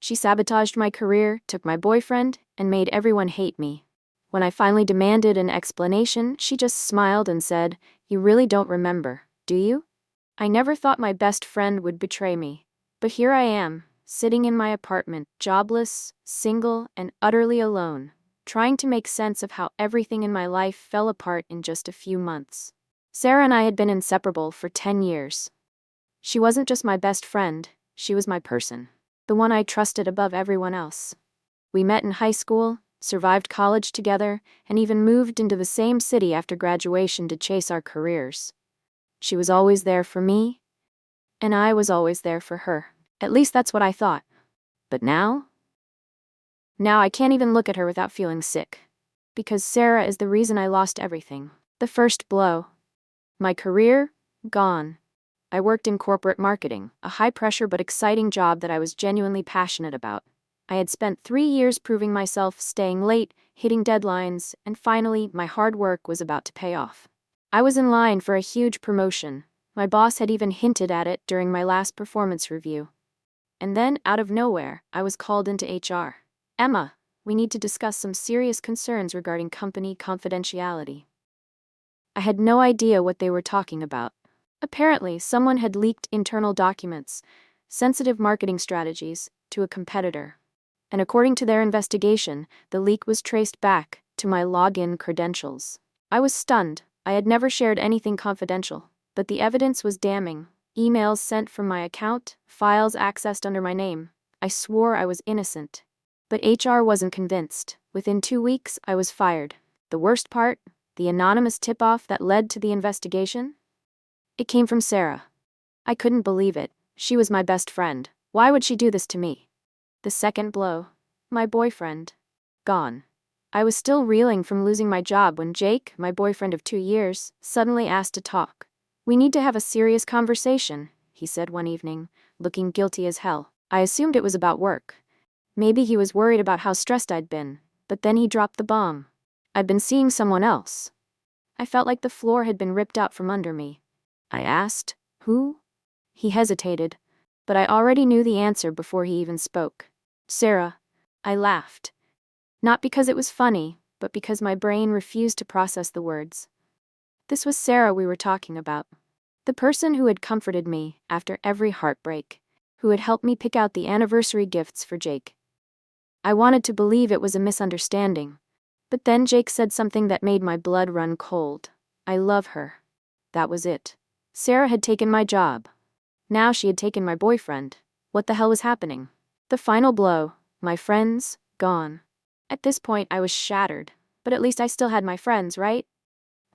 She sabotaged my career, took my boyfriend, and made everyone hate me. When I finally demanded an explanation, she just smiled and said, "You really don't remember, do you?" I never thought my best friend would betray me. But here I am, sitting in my apartment, jobless, single, and utterly alone, trying to make sense of how everything in my life fell apart in just a few months. Sarah and I had been inseparable for 10 years. She wasn't just my best friend, she was my person, the one I trusted above everyone else. We met in high school, survived college together, and even moved into the same city after graduation to chase our careers. She was always there for me, and I was always there for her. At least that's what I thought. But now I can't even look at her without feeling sick. Because Sarah is the reason I lost everything. The first blow. My career, gone. I worked in corporate marketing, a high-pressure but exciting job that I was genuinely passionate about. I had spent 3 years proving myself, staying late, hitting deadlines, and finally, my hard work was about to pay off. I was in line for a huge promotion. My boss had even hinted at it during my last performance review. And then, out of nowhere, I was called into HR. "Emma, we need to discuss some serious concerns regarding company confidentiality." I had no idea what they were talking about. Apparently, someone had leaked internal documents, sensitive marketing strategies, to a competitor. And according to their investigation, the leak was traced back to my login credentials. I was stunned. I had never shared anything confidential, but the evidence was damning. Emails sent from my account, files accessed under my name. I swore I was innocent. But HR wasn't convinced. Within 2 weeks, I was fired. The worst part, the anonymous tip-off that led to the investigation? It came from Sarah. I couldn't believe it. She was my best friend. Why would she do this to me? The second blow. My boyfriend. Gone. I was still reeling from losing my job when Jake, my boyfriend of 2 years, suddenly asked to talk. "We need to have a serious conversation," he said one evening, looking guilty as hell. I assumed it was about work. Maybe he was worried about how stressed I'd been, but then he dropped the bomb. I'd been seeing someone else. I felt like the floor had been ripped out from under me. I asked, "Who?" He hesitated, but I already knew the answer before he even spoke. "Sarah." I laughed. Not because it was funny, but because my brain refused to process the words. This was Sarah we were talking about. The person who had comforted me after every heartbreak, who had helped me pick out the anniversary gifts for Jake. I wanted to believe it was a misunderstanding, but then Jake said something that made my blood run cold. "I love her." That was it. Sarah had taken my job. Now she had taken my boyfriend. What the hell was happening? The final blow. My friends, gone. At this point, I was shattered. But at least I still had my friends, right?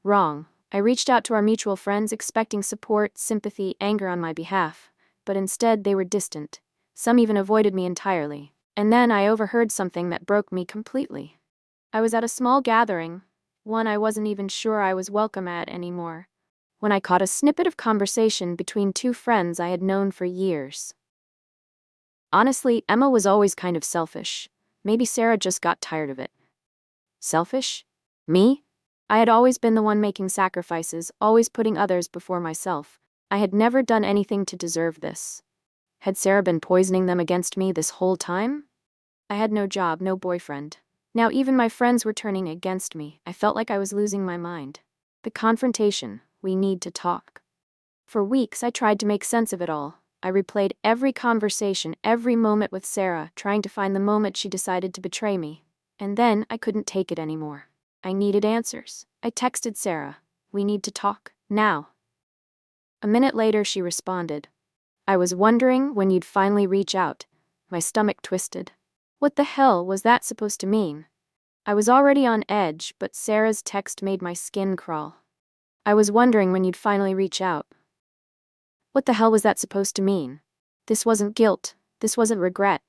Wrong. I reached out to our mutual friends expecting support, sympathy, anger on my behalf. But instead, they were distant. Some even avoided me entirely. And then I overheard something that broke me completely. I was at a small gathering, one I wasn't even sure I was welcome at anymore, when I caught a snippet of conversation between 2 friends I had known for years. Honestly, Emma was always kind of selfish. Maybe Sarah just got tired of it. Selfish? Me? I had always been the one making sacrifices, always putting others before myself. I had never done anything to deserve this. Had Sarah been poisoning them against me this whole time? I had no job, no boyfriend. Now even my friends were turning against me. I felt like I was losing my mind. The confrontation. We need to talk. For weeks, I tried to make sense of it all. I replayed every conversation, every moment with Sarah, trying to find the moment she decided to betray me. And then I couldn't take it anymore. I needed answers. I texted Sarah. "We need to talk, now." A minute later, she responded. "I was wondering when you'd finally reach out." My stomach twisted. What the hell was that supposed to mean? I was already on edge, but Sarah's text made my skin crawl. "I was wondering when you'd finally reach out." What the hell was that supposed to mean? This wasn't guilt. This wasn't regret.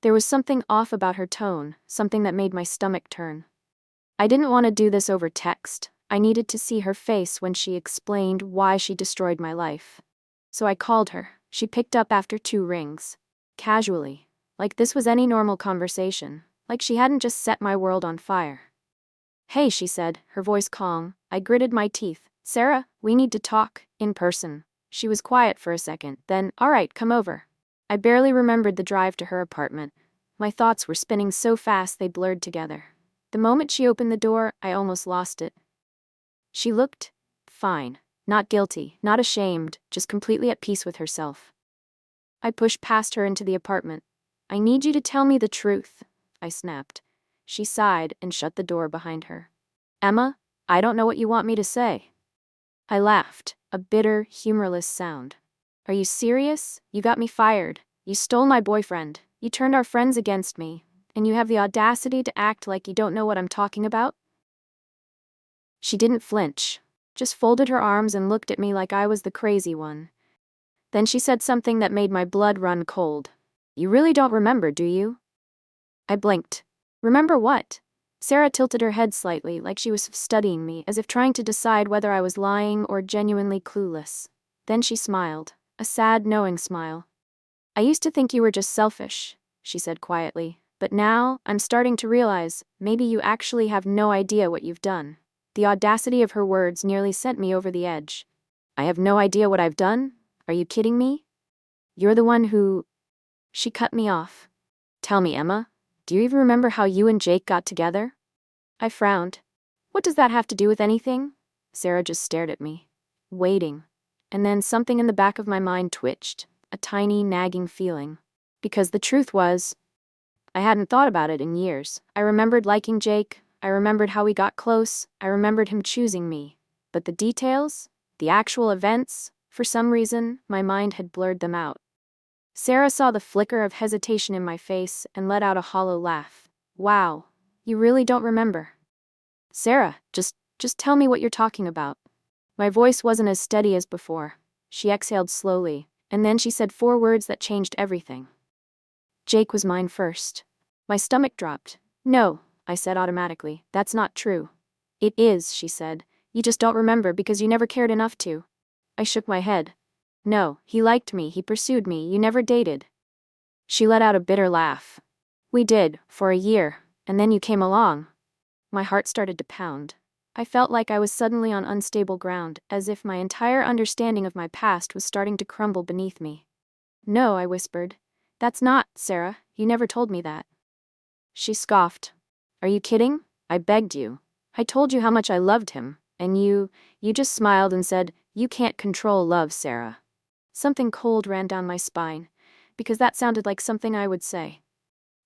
There was something off about her tone, something that made my stomach turn. I didn't want to do this over text. I needed to see her face when she explained why she destroyed my life. So I called her. She picked up after 2 rings. Casually. Like this was any normal conversation. Like she hadn't just set my world on fire. "Hey," she said, her voice calm. I gritted my teeth. "Sarah, we need to talk, in person." She was quiet for a second, then, "All right, come over." I barely remembered the drive to her apartment. My thoughts were spinning so fast they blurred together. The moment she opened the door, I almost lost it. She looked fine, not guilty, not ashamed, just completely at peace with herself. I pushed past her into the apartment. "I need you to tell me the truth," I snapped. She sighed and shut the door behind her. "Emma, I don't know what you want me to say." I laughed, a bitter, humorless sound. "Are you serious? You got me fired. You stole my boyfriend. You turned our friends against me. And you have the audacity to act like you don't know what I'm talking about?" She didn't flinch, just folded her arms and looked at me like I was the crazy one. Then she said something that made my blood run cold. "You really don't remember, do you?" I blinked. "Remember what?" Sarah tilted her head slightly, like she was studying me, as if trying to decide whether I was lying or genuinely clueless. Then she smiled, a sad, knowing smile. "I used to think you were just selfish," she said quietly, "but now I'm starting to realize maybe you actually have no idea what you've done." The audacity of her words nearly sent me over the edge. "I have no idea what I've done? Are you kidding me? You're the one who—" She cut me off. "Tell me, Emma, do you even remember how you and Jake got together?" I frowned. "What does that have to do with anything?" Sarah just stared at me, waiting. And then something in the back of my mind twitched, a tiny, nagging feeling. Because the truth was, I hadn't thought about it in years. I remembered liking Jake. I remembered how we got close. I remembered him choosing me. But the details, the actual events, for some reason, my mind had blurred them out. Sarah saw the flicker of hesitation in my face and let out a hollow laugh. "Wow, you really don't remember." "Sarah, just tell me what you're talking about." My voice wasn't as steady as before. She exhaled slowly, and then she said 4 words that changed everything. "Jake was mine first." My stomach dropped. "No," I said automatically, "that's not true." "It is," she said. "You just don't remember because you never cared enough to." I shook my head. "No, he liked me, he pursued me, you never dated." She let out a bitter laugh. "We did, for a year, and then you came along." My heart started to pound. I felt like I was suddenly on unstable ground, as if my entire understanding of my past was starting to crumble beneath me. "No," I whispered. "That's not, Sarah, you never told me that." She scoffed. "Are you kidding? I begged you. I told you how much I loved him, and you just smiled and said, 'You can't control love, Sarah.'" Something cold ran down my spine, because that sounded like something I would say.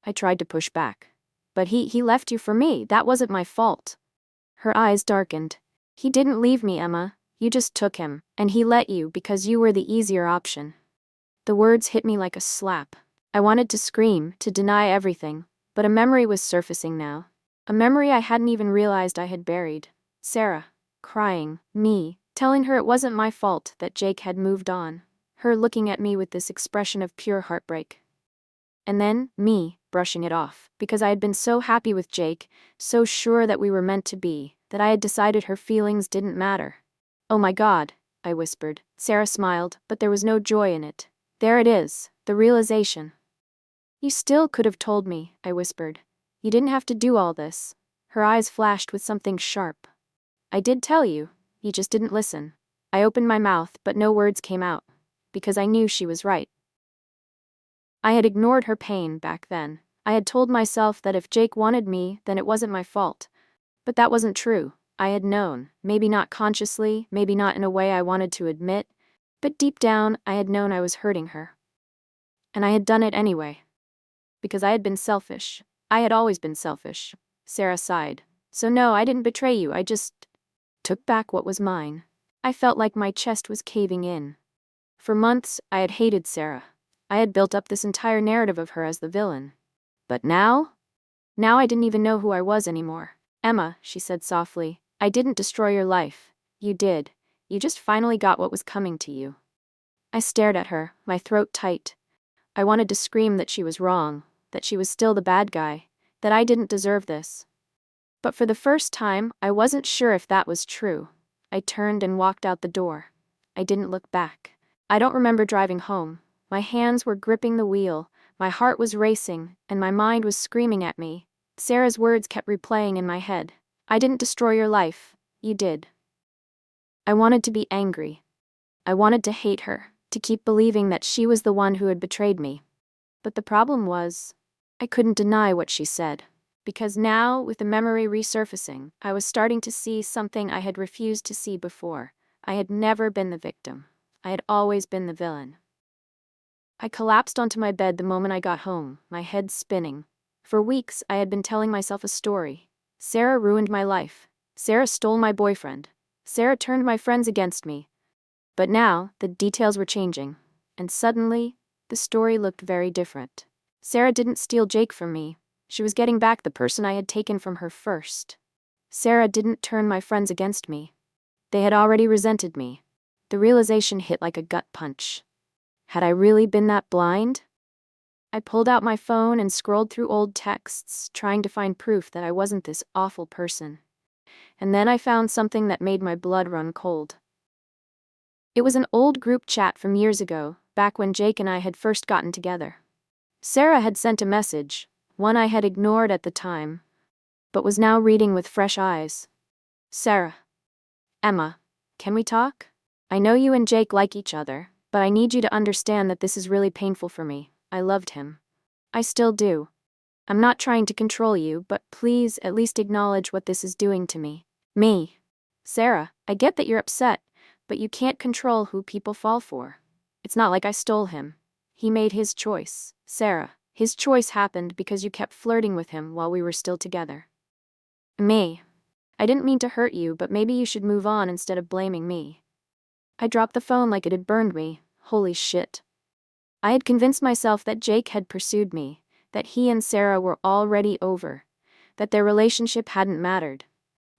I tried to push back. "But he left you for me, that wasn't my fault." Her eyes darkened. "He didn't leave me, Emma, you just took him, and he let you because you were the easier option." The words hit me like a slap. I wanted to scream, to deny everything, but a memory was surfacing now. A memory I hadn't even realized I had buried. Sarah, crying, me, telling her it wasn't my fault that Jake had moved on. Her looking at me with this expression of pure heartbreak. And then, me, brushing it off, because I had been so happy with Jake, so sure that we were meant to be, that I had decided her feelings didn't matter. "Oh my God," I whispered. Sarah smiled, but there was no joy in it. "There it is, the realization." "You still could have told me," I whispered. "You didn't have to do all this." Her eyes flashed with something sharp. "I did tell you, you just didn't listen." I opened my mouth, but no words came out, because I knew she was right. I had ignored her pain back then. I had told myself that if Jake wanted me, then it wasn't my fault. But that wasn't true. I had known, maybe not consciously, maybe not in a way I wanted to admit, but deep down, I had known I was hurting her. And I had done it anyway. Because I had been selfish. I had always been selfish. Sarah sighed. "So no, I didn't betray you, I just took back what was mine." I felt like my chest was caving in. For months, I had hated Sarah. I had built up this entire narrative of her as the villain. But now I didn't even know who I was anymore. "Emma," she said softly, "I didn't destroy your life. You did. You just finally got what was coming to you." I stared at her, my throat tight. I wanted to scream that she was wrong, that she was still the bad guy, that I didn't deserve this. But for the first time, I wasn't sure if that was true. I turned and walked out the door. I didn't look back. I don't remember driving home. My hands were gripping the wheel, my heart was racing, and my mind was screaming at me. Sarah's words kept replaying in my head. "I didn't destroy your life. You did." I wanted to be angry. I wanted to hate her. to keep believing that she was the one who had betrayed me. But the problem was, I couldn't deny what she said. Because now, with the memory resurfacing, I was starting to see something I had refused to see before. I had never been the victim. I had always been the villain. I collapsed onto my bed the moment I got home, my head spinning. For weeks, I had been telling myself a story. Sarah ruined my life. Sarah stole my boyfriend. Sarah turned my friends against me. But now, the details were changing. And suddenly, the story looked very different. Sarah didn't steal Jake from me. She was getting back the person I had taken from her first. Sarah didn't turn my friends against me. They had already resented me. The realization hit like a gut punch. Had I really been that blind? I pulled out my phone and scrolled through old texts, trying to find proof that I wasn't this awful person. And then I found something that made my blood run cold. It was an old group chat from years ago, back when Jake and I had first gotten together. Sarah had sent a message, one I had ignored at the time, but was now reading with fresh eyes. Sarah. Emma, can we talk? I know you and Jake like each other, but I need you to understand that this is really painful for me. I loved him. I still do. I'm not trying to control you, but please at least acknowledge what this is doing to me. Me. Sarah, I get that you're upset, but you can't control who people fall for. It's not like I stole him. He made his choice. Sarah, his choice happened because you kept flirting with him while we were still together. Me. I didn't mean to hurt you, but maybe you should move on instead of blaming me. I dropped the phone like it had burned me. Holy shit. I had convinced myself that Jake had pursued me, that he and Sarah were already over, that their relationship hadn't mattered.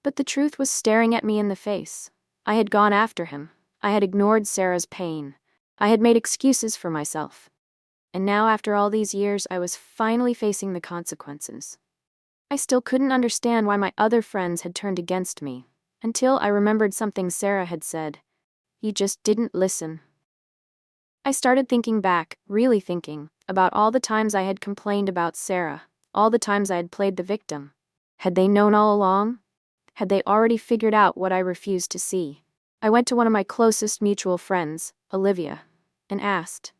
But the truth was staring at me in the face. I had gone after him. I had ignored Sarah's pain. I had made excuses for myself. And now, after all these years, I was finally facing the consequences. I still couldn't understand why my other friends had turned against me, until I remembered something Sarah had said. You just didn't listen. I started thinking back, really thinking, about all the times I had complained about Sarah, all the times I had played the victim. Had they known all along? Had they already figured out what I refused to see? I went to one of my closest mutual friends, Olivia, and asked,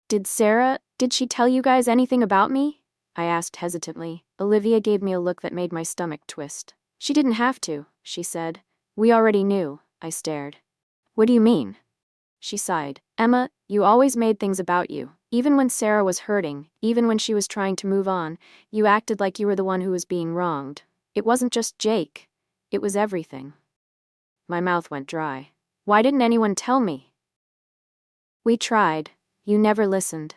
did she tell you guys anything about me? I asked hesitantly. Olivia gave me a look that made my stomach twist. She didn't have to, she said. We already knew, I stared. What do you mean? She sighed. Emma, you always made things about you. Even when Sarah was hurting, even when she was trying to move on, you acted like you were the one who was being wronged. It wasn't just Jake. It was everything. My mouth went dry. Why didn't anyone tell me? We tried. You never listened.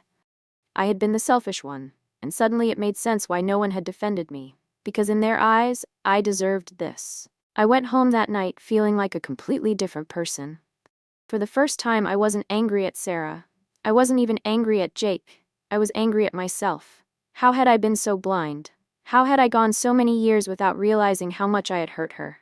I had been the selfish one, and suddenly it made sense why no one had defended me. Because in their eyes, I deserved this. I went home that night feeling like a completely different person. For the first time, I wasn't angry at Sarah. I wasn't even angry at Jake. I was angry at myself. How had I been so blind? How had I gone so many years without realizing how much I had hurt her?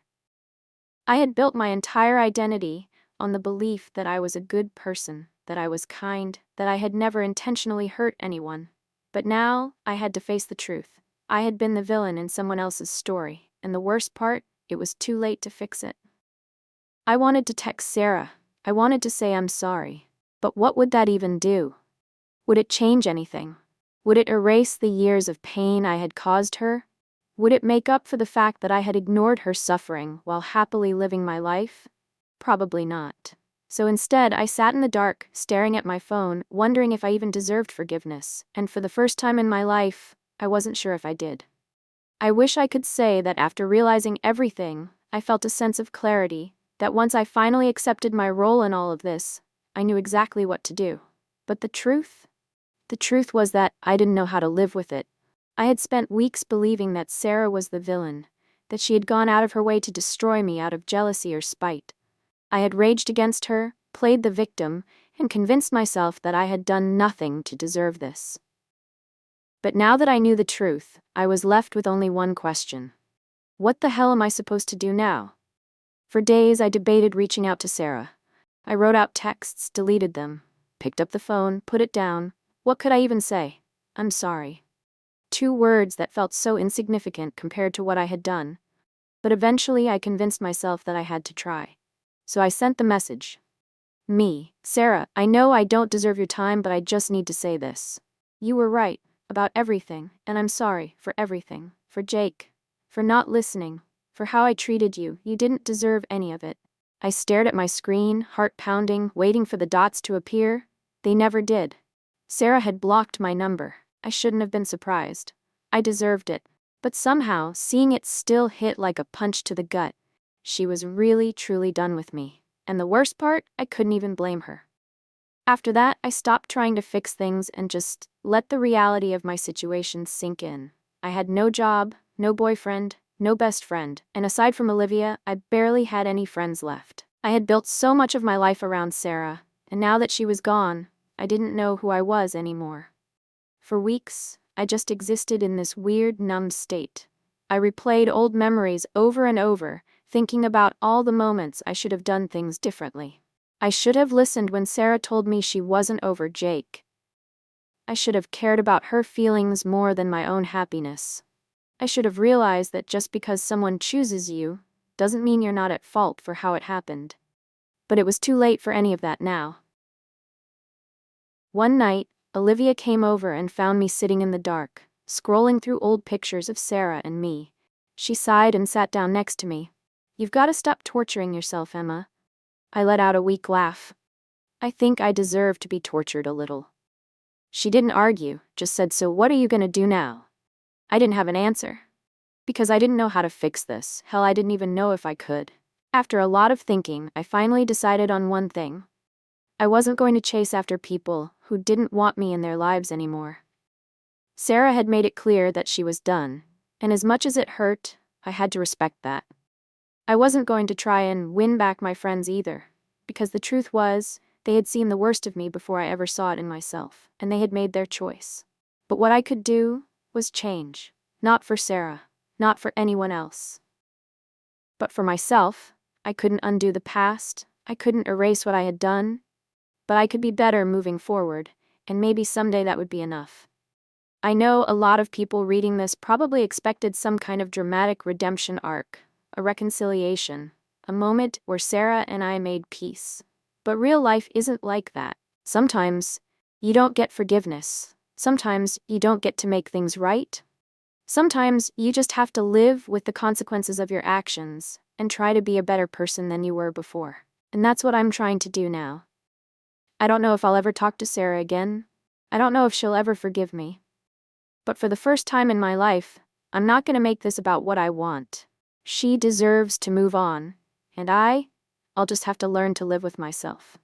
I had built my entire identity on the belief that I was a good person, that I was kind, that I had never intentionally hurt anyone. But now, I had to face the truth. I had been the villain in someone else's story, and the worst part, it was too late to fix it. I wanted to text Sarah. I wanted to say I'm sorry. But what would that even do? Would it change anything? Would it erase the years of pain I had caused her? Would it make up for the fact that I had ignored her suffering while happily living my life? Probably not. So instead, I sat in the dark, staring at my phone, wondering if I even deserved forgiveness, and for the first time in my life, I wasn't sure if I did. I wish I could say that after realizing everything, I felt a sense of clarity, that once I finally accepted my role in all of this, I knew exactly what to do. But the truth was that I didn't know how to live with it. I had spent weeks believing that Sarah was the villain, that she had gone out of her way to destroy me out of jealousy or spite. I had raged against her, played the victim, and convinced myself that I had done nothing to deserve this. But now that I knew the truth, I was left with only one question. What the hell am I supposed to do now? For days I debated reaching out to Sarah. I wrote out texts, deleted them, picked up the phone, put it down. What could I even say? I'm sorry. 2 words that felt so insignificant compared to what I had done. But eventually I convinced myself that I had to try. So I sent the message. Me, Sarah, I know I don't deserve your time, but I just need to say this. You were right about everything, and I'm sorry for everything. For Jake. For not listening. For how I treated you. You didn't deserve any of it. I stared at my screen, heart pounding, waiting for the dots to appear. They never did. Sarah had blocked my number. I shouldn't have been surprised. I deserved it. But somehow, seeing it still hit like a punch to the gut. She was really, truly done with me. And the worst part, I couldn't even blame her. After that, I stopped trying to fix things and just let the reality of my situation sink in. I had no job, no boyfriend, no best friend, and aside from Olivia, I barely had any friends left. I had built so much of my life around Sarah, and now that she was gone, I didn't know who I was anymore. For weeks, I just existed in this weird, numb state. I replayed old memories over and over, thinking about all the moments I should have done things differently. I should have listened when Sarah told me she wasn't over Jake. I should have cared about her feelings more than my own happiness. I should have realized that just because someone chooses you, doesn't mean you're not at fault for how it happened. But it was too late for any of that now. One night, Olivia came over and found me sitting in the dark, scrolling through old pictures of Sarah and me. She sighed and sat down next to me. "You've got to stop torturing yourself, Emma." I let out a weak laugh. I think I deserve to be tortured a little. She didn't argue, just said, "So what are you gonna do now?" I didn't have an answer. Because I didn't know how to fix this. Hell, I didn't even know if I could. After a lot of thinking, I finally decided on one thing. I wasn't going to chase after people who didn't want me in their lives anymore. Sarah had made it clear that she was done, and as much as it hurt, I had to respect that. I wasn't going to try and win back my friends either, because the truth was, they had seen the worst of me before I ever saw it in myself, and they had made their choice. But what I could do was change, not for Sarah, not for anyone else. But for myself, I couldn't undo the past, I couldn't erase what I had done, but I could be better moving forward, and maybe someday that would be enough. I know a lot of people reading this probably expected some kind of dramatic redemption arc, a reconciliation, a moment where Sarah and I made peace. But real life isn't like that. Sometimes, you don't get forgiveness. Sometimes, you don't get to make things right. Sometimes, you just have to live with the consequences of your actions and try to be a better person than you were before. And that's what I'm trying to do now. I don't know if I'll ever talk to Sarah again. I don't know if she'll ever forgive me. But for the first time in my life, I'm not going to make this about what I want. She deserves to move on, and I'll just have to learn to live with myself.